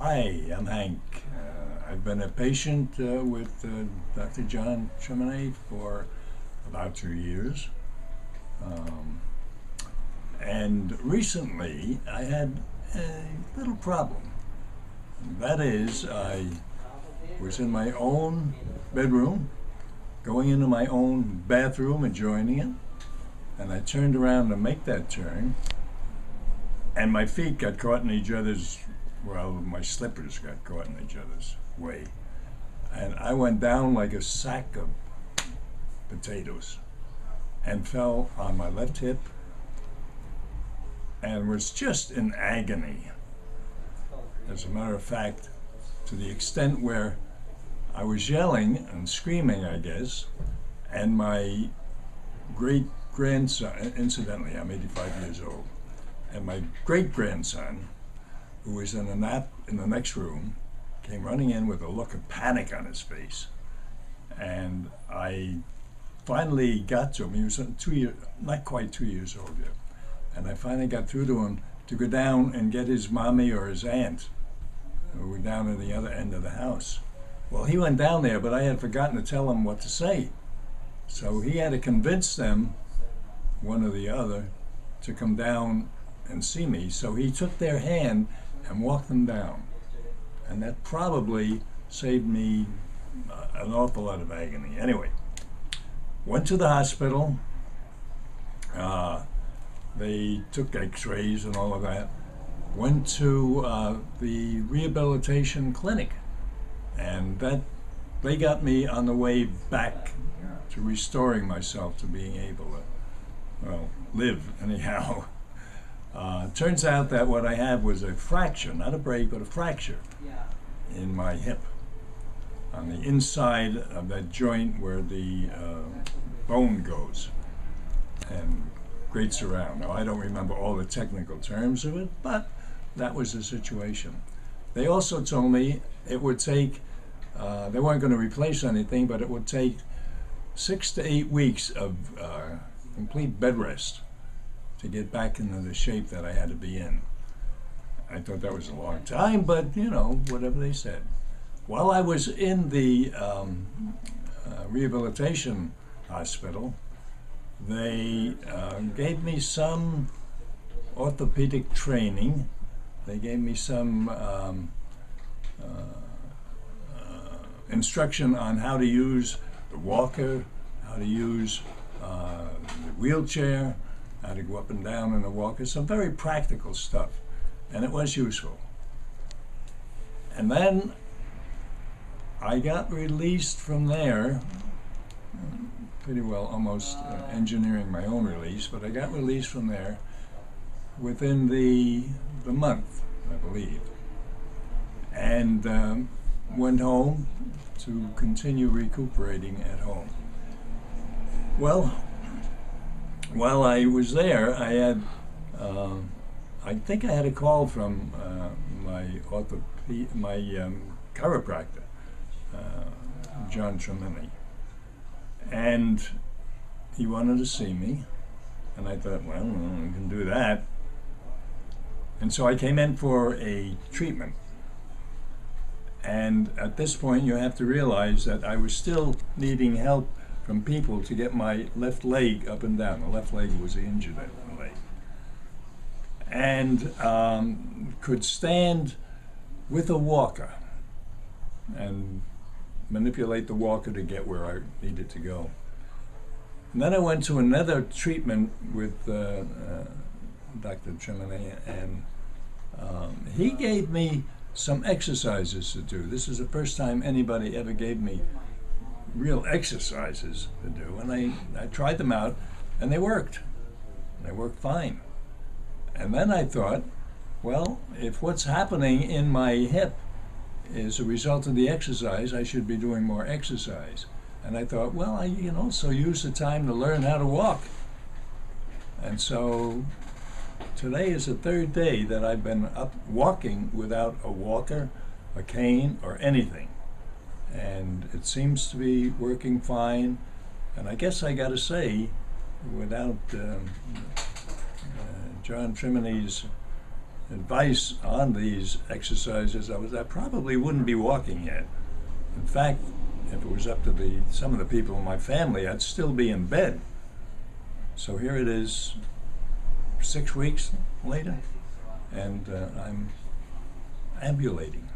Hi, I'm Hank. I've been a patient with Dr. John Tremene for about 2 years. Um, and recently I had a little problem. That is, I was in my own bedroom, going into my own bathroom, adjoining it, and I turned around to make that turn, and my feet got caught in each other's, well, my slippers got caught in each other's way. And I went down like a sack of potatoes and fell on my left hip and was just in agony. As a matter of fact, to the extent where I was yelling and screaming, I guess, and my great-grandson, incidentally, I'm 85 years old, and my great-grandson, who was in a nap in the next room, came running in with a look of panic on his face. And I finally got to him. He was not quite 2 years old yet. And I finally got through to him to go down and get his mommy or his aunt, who were down at the other end of the house. Well, he went down there, but I had forgotten to tell him what to say. So he had to convince them, one or the other, to come down and see me. So he took their hand and walked them down. And that probably saved me an awful lot of agony. Anyway, went to the hospital. They took x-rays and all of that. Went to the rehabilitation clinic. And that they got me on the way back to restoring myself to being able to, well, live anyhow. Turns out that what I had was a fracture, not a break, but a fracture in my hip, on the inside of that joint where the bone goes and grates around. Now, I don't remember all the technical terms of it, but that was the situation. They also told me it would take, they weren't going to replace anything, but it would take 6 to 8 weeks of complete bed rest to get back into the shape that I had to be in. I thought that was a long time, but you know, whatever they said. While I was in the rehabilitation hospital, they gave me some orthopedic training. They gave me some instruction on how to use the walker, how to use the wheelchair, how to go up and down in a walker, some very practical stuff, and it was useful. And then I got released from there, pretty well almost engineering my own release, but I got released from there within the month, I believe, and went home to continue recuperating at home. Well, while I was there, I had, I think I had a call from my chiropractor, John Tremene, and he wanted to see me, and I thought, well, I can do that. And so I came in for a treatment. And at this point, you have to realize that I was still needing help from people to get my left leg up and down. The left leg was the injured leg. And could stand with a walker and manipulate the walker to get where I needed to go. And then I went to another treatment with Dr. Tremene, and he gave me some exercises to do. This is the first time anybody ever gave me real exercises to do, and I tried them out, and they worked. They worked fine. And then I thought, well, if what's happening in my hip is a result of the exercise, I should be doing more exercise. And I thought, well, I can also use the time to learn how to walk. And so today is the third day that I've been up walking without a walker, a cane, or anything. And it seems to be working fine. And I guess I got to say, without John Tremene's advice on these exercises, I probably wouldn't be walking yet. In fact, if it was up to some of the people in my family, I'd still be in bed. So here it is, 6 weeks later, and I'm ambulating.